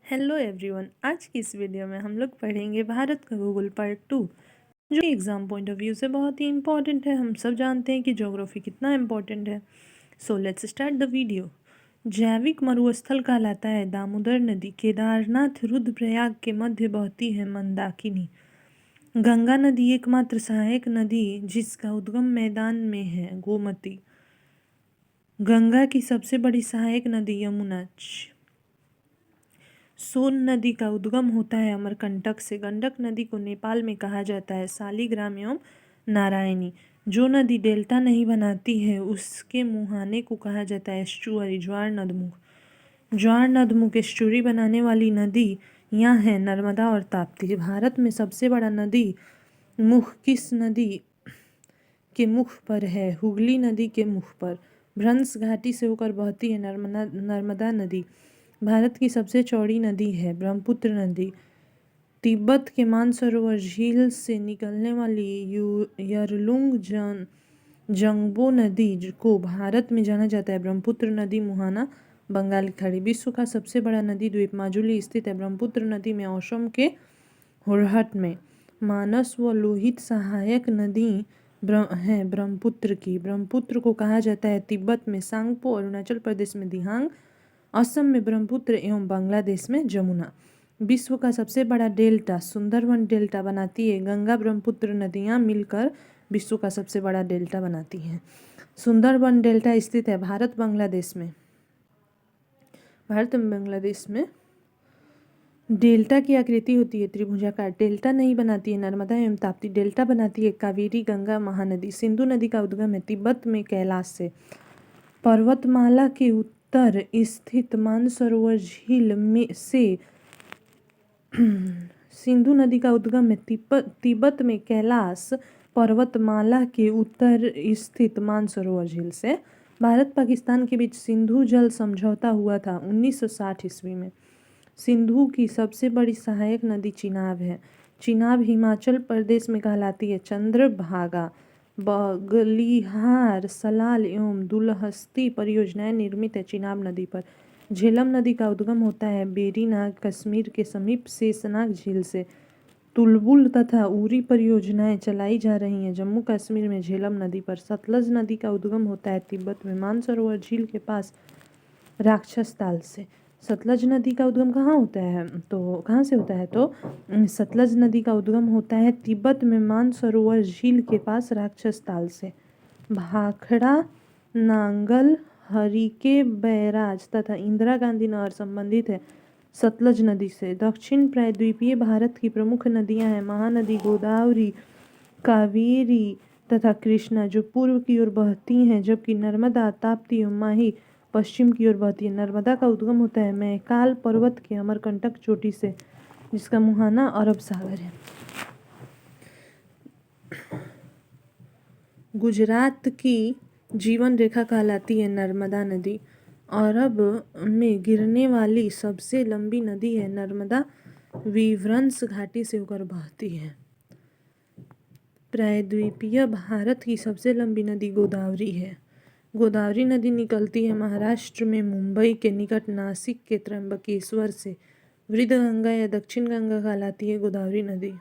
Hello everyone. आज की इस वीडियो में हम लोग पढ़ेंगे भारत का भूगोल पार्ट 2, जो कि एग्ज़ाम पॉइंट ऑफ व्यू से बहुत ही इम्पॉर्टेंट है। हम सब जानते हैं कि ज्योग्राफी कितना इम्पॉर्टेंट है। So let's start the video. जैविक मरुस्थल कहलाता है दामोदर नदी केदारनाथ रुद्रप्रयाग के मध्य बहती है मंदाकिनी। गंगा नदी एकमात्र सहायक नदी जिसका उद्गम मैदान में है गोमती। गंगा की सबसे बड़ी सहायक नदी यमुना। सोन नदी का उद्गम होता है अमरकंटक से। गंडक नदी को नेपाल में कहा जाता है शालिग्राम एवं नारायणी। जो नदी डेल्टा नहीं बनाती है उसके मुहाने को कहा जाता है एस्चुअरी ज्वार नदमुख। ज्वार नदमुख एस्चुअरी बनाने वाली नदी यहाँ है नर्मदा और ताप्ती। भारत में सबसे बड़ा नदी मुख किस नदी के मुख पर है? हुगली नदी के मुख पर। भ्रंश घाटी से होकर बहती है नर्मदा नदी। भारत की सबसे चौड़ी नदी है ब्रह्मपुत्र नदी। तिब्बत के मानसरोवर झील से निकलने वाली यरलुंग जंगबो नदी को भारत में जाना जाता है ब्रह्मपुत्र नदी मुहाना बंगाल की खाड़ी। विश्व का सबसे बड़ा नदी द्वीप माजुली स्थित है ब्रह्मपुत्र नदी में असम के होरहट में। मानस व लोहित सहायक नदी है ब्रह्मपुत्र की। ब्रह्मपुत्र को कहा जाता है तिब्बत में सांगपो, अरुणाचल प्रदेश में दिहांग, असम में ब्रह्मपुत्र एवं बांग्लादेश में जमुना। विश्व का सबसे बड़ा डेल्टा सुंदरवन डेल्टा बनाती है। गंगा ब्रह्मपुत्र नदियाँ मिलकर विश्व का सबसे बड़ा डेल्टा बनाती हैं। सुंदरवन डेल्टा स्थित है भारत बांग्लादेश में। डेल्टा की आकृति होती है त्रिभुजाकार। डेल्टा नहीं बनाती है नर्मदा एवं ताप्ती। डेल्टा बनाती है कावेरी, गंगा, महानदी। सिंधु नदी का उद्गम है तिब्बत में कैलाश से। पर्वतमाला के उत्तर स्थित मानसरोवर झील में से सिंधु नदी का उद्गम है तिब्बत में कैलाश पर्वतमाला के उत्तर स्थित मानसरोवर झील से। भारत पाकिस्तान के बीच सिंधु जल समझौता हुआ था 1960 ईस्वी में। सिंधु की सबसे बड़ी सहायक नदी चिनाब है। चिनाब हिमाचल प्रदेश में कहलाती है। चंद्रभागा, बगलिहार, सलाल एवं दुलहस्ती परियोजनाएं निर्मित है चिनाब नदी पर। झेलम नदी का उद्गम होता है बेरीनाग कश्मीर के समीप शेषनाग झील से। तुलबुल तथा उरी परियोजनाएं चलाई जा रही हैं जम्मू कश्मीर में झेलम नदी पर। सतलज नदी का उद्गम होता है तिब्बत में मानसरोवर झील के पास राक्षस ताल से। सतलज नदी का उद्गम कहाँ से होता है तो सतलज नदी का उद्गम होता है तिब्बत में मानसरोवर झील के पास राक्षस ताल से। भाखड़ा, नांगल, हरिके बैराज तथा इंदिरा गांधी नहर संबंधित है सतलज नदी से। दक्षिण प्रायद्वीपीय भारत की प्रमुख नदियां हैं महानदी, गोदावरी, कावेरी तथा कृष्णा जो पूर्व की ओर बहती हैं, जबकि नर्मदा, ताप्ती और माही पश्चिम की ओर बहती है। नर्मदा का उद्गम होता है मैकाल पर्वत के अमरकंटक चोटी से, जिसका मुहाना अरब सागर है। गुजरात की जीवन रेखा कहलाती है नर्मदा नदी। अरब में गिरने वाली सबसे लंबी नदी है नर्मदा, विभ्रंश घाटी से होकर बहती है। प्रायद्वीपीय भारत की सबसे लंबी नदी गोदावरी है। गोदावरी नदी निकलती है महाराष्ट्र में मुंबई के निकट नासिक के त्र्यंबकेश्वर से। वृद्ध गंगा या दक्षिण गंगा कहलाती है गोदावरी नदी।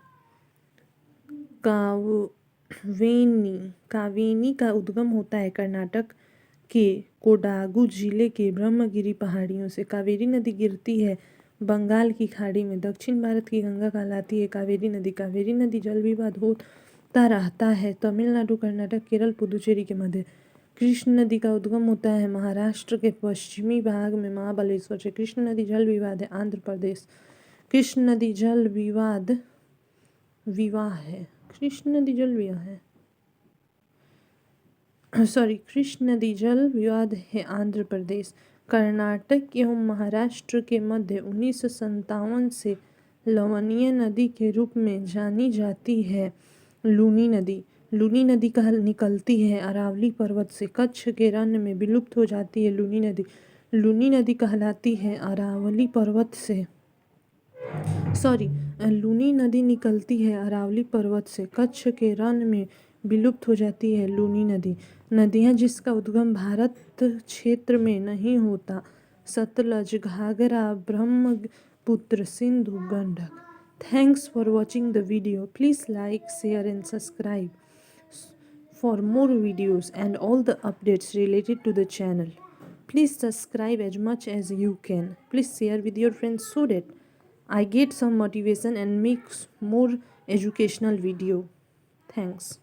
कावेनी का उद्गम होता है कर्नाटक के कोडागु जिले के ब्रह्मगिरी पहाड़ियों से। कावेरी नदी गिरती है बंगाल की खाड़ी में। दक्षिण भारत की गंगा कहलाती है कावेरी नदी। कावेरी नदी जल विवाद होता रहता है तमिलनाडु, कर्नाटक, केरल, पुदुचेरी के मध्य। कृष्ण नदी का उद्गम होता है महाराष्ट्र के पश्चिमी भाग में महाबलेश्वर से। कृष्ण नदी जल विवाद है आंध्र प्रदेश। कृष्ण नदी जल विवाह है कृष्ण नदी जल विवाद है आंध्र प्रदेश। कर्नाटक एवं महाराष्ट्र के मध्य 1957 से लवणीय नदी के रूप में जानी जाती है लूनी नदी। लूनी नदी निकलती है अरावली पर्वत से। कच्छ के रण में विलुप्त हो जाती है लूनी नदी। लूनी नदी कहलाती है अरावली पर्वत से। लूनी नदी निकलती है अरावली पर्वत से। कच्छ के रण में विलुप्त हो जाती है लूनी नदी। नदियाँ जिसका उद्गम भारत क्षेत्र में नहीं होता Satluj, Ghagara, Brahmaputra, Sindhu, Gandak. Thanks for watching the video. Please like, share and subscribe for more videos and all the updates related to the channel. Please subscribe as much as you can. Please share with your friends so that I get some motivation and make more educational video. Thanks.